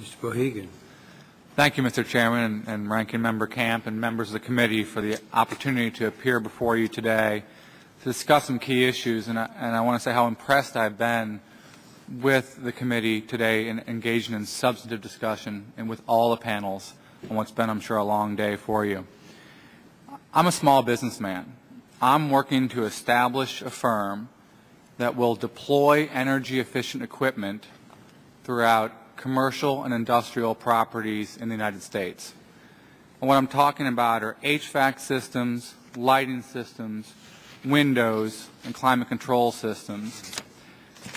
Mr. Bohigan. Thank you, Mr. Chairman, and Ranking Member Camp and members of the committee for the opportunity to appear before you today to discuss some key issues. And I want to say how impressed I've been with the committee today in engaging in substantive discussion and with all the panels on what's been, I'm sure, a long day for you. I'm a small businessman. I'm working to establish a firm that will deploy energy-efficient equipment throughout commercial and industrial properties in the United States. And what I'm talking about are HVAC systems, lighting systems, windows, and climate control systems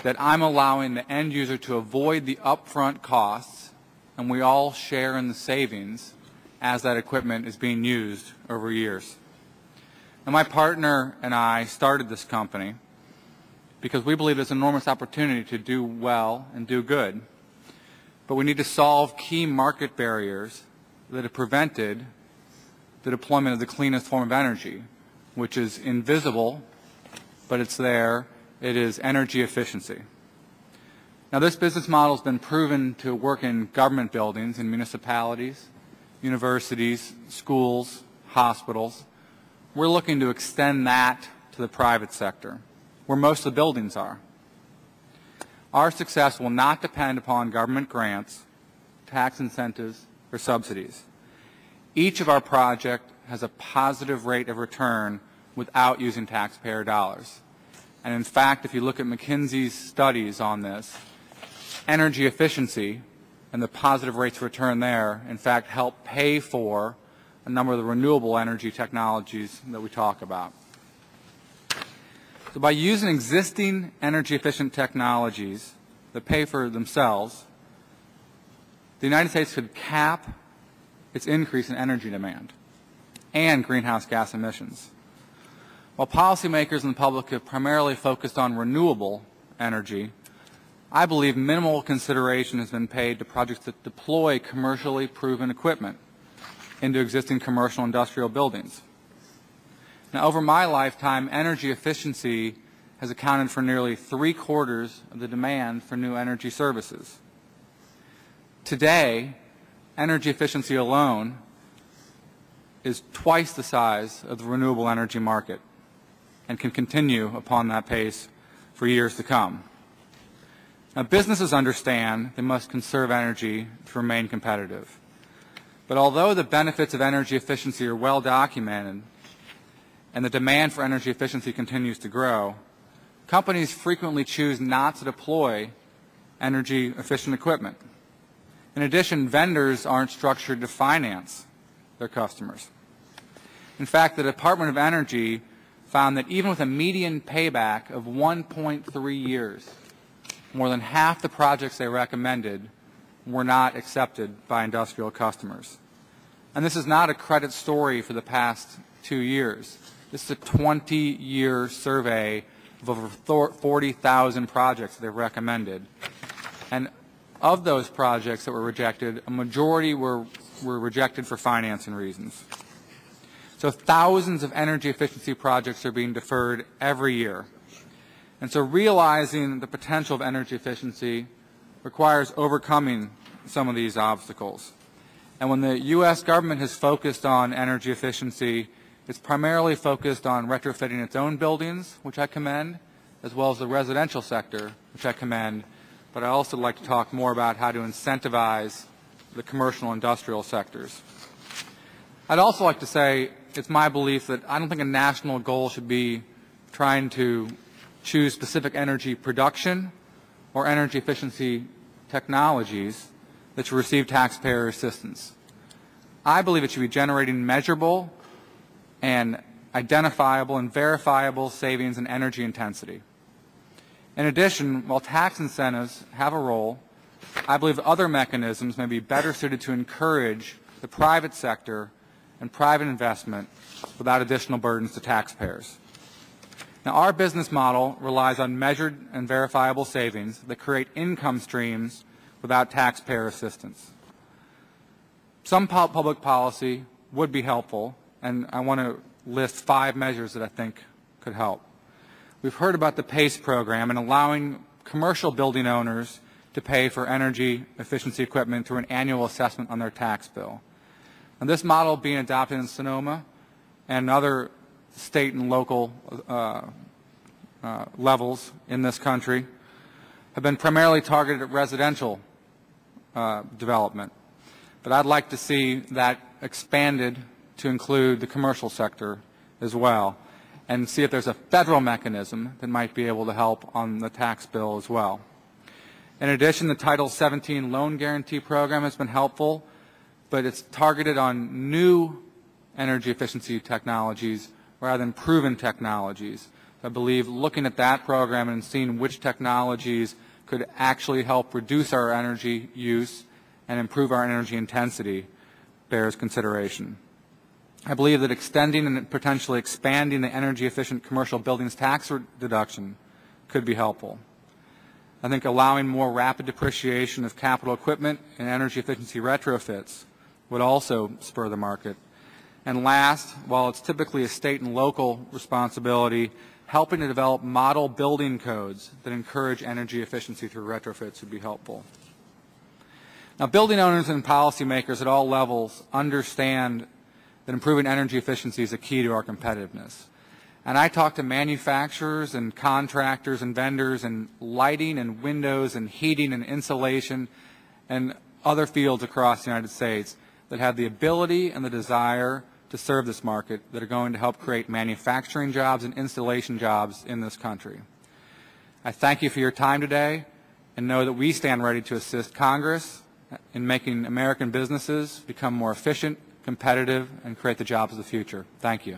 that I'm allowing the end user to avoid the upfront costs, and we all share in the savings as that equipment is being used over years. Now, my partner and I started this company because we believe there's an enormous opportunity to do well and do good. But we need to solve key market barriers that have prevented the deployment of the cleanest form of energy, which is invisible, but it's there. It is energy efficiency. Now, this business model has been proven to work in government buildings, in municipalities, universities, schools, hospitals. We're looking to extend that to the private sector, where most of the buildings are. Our success will not depend upon government grants, tax incentives, or subsidies. Each of our projects has a positive rate of return without using taxpayer dollars. And in fact, if you look at McKinsey's studies on this, energy efficiency and the positive rates of return there, in fact, help pay for a number of the renewable energy technologies that we talk about. So by using existing energy-efficient technologies that pay for themselves, the United States could cap its increase in energy demand and greenhouse gas emissions. While policymakers and the public have primarily focused on renewable energy, I believe minimal consideration has been paid to projects that deploy commercially proven equipment into existing commercial industrial buildings. Now, over my lifetime, energy efficiency has accounted for nearly 3/4 of the demand for new energy services. Today, energy efficiency alone is twice the size of the renewable energy market and can continue upon that pace for years to come. Now, businesses understand they must conserve energy to remain competitive. But although the benefits of energy efficiency are well documented and the demand for energy efficiency continues to grow, companies frequently choose not to deploy energy efficient equipment. In addition, vendors aren't structured to finance their customers. In fact, the Department of Energy found that even with a median payback of 1.3 years, more than half the projects they recommended were not accepted by industrial customers. And this is not a credit story for the past 2 years. This is a 20-year survey of over 40,000 projects that they've recommended. And of those projects that were rejected, a majority were rejected for financing reasons. So thousands of energy efficiency projects are being deferred every year. And so realizing the potential of energy efficiency requires overcoming some of these obstacles. And when the U.S. government has focused on energy efficiency, it's primarily focused on retrofitting its own buildings, which I commend, as well as the residential sector, which I commend. But I also like to talk more about how to incentivize the commercial and industrial sectors. I'd also like to say it's my belief that I don't think a national goal should be trying to choose specific energy production or energy efficiency technologies that should receive taxpayer assistance. I believe it should be generating measurable and identifiable and verifiable savings in energy intensity. In addition, while tax incentives have a role, I believe other mechanisms may be better suited to encourage the private sector and private investment without additional burdens to taxpayers. Now, our business model relies on measured and verifiable savings that create income streams without taxpayer assistance. Some public policy would be helpful, and I want to list 5 measures that I think could help. We've heard about the PACE program and allowing commercial building owners to pay for energy efficiency equipment through an annual assessment on their tax bill. And this model being adopted in Sonoma and other state and local levels in this country have been primarily targeted at residential development. But I'd like to see that expanded to include the commercial sector as well, and see if there's a federal mechanism that might be able to help on the tax bill as well. In addition, the Title 17 loan guarantee program has been helpful, but it's targeted on new energy efficiency technologies rather than proven technologies. I believe looking at that program and seeing which technologies could actually help reduce our energy use and improve our energy intensity bears consideration. I believe that extending and potentially expanding the energy efficient commercial buildings tax deduction could be helpful. I think allowing more rapid depreciation of capital equipment and energy efficiency retrofits would also spur the market. And last, while it's typically a state and local responsibility, helping to develop model building codes that encourage energy efficiency through retrofits would be helpful. Now, building owners and policymakers at all levels understand that improving energy efficiency is a key to our competitiveness. And I talk to manufacturers and contractors and vendors in lighting and windows and heating and insulation and other fields across the United States that have the ability and the desire to serve this market, that are going to help create manufacturing jobs and installation jobs in this country. I thank you for your time today and know that we stand ready to assist Congress in making American businesses become more efficient, competitive, and create the jobs of the future. Thank you.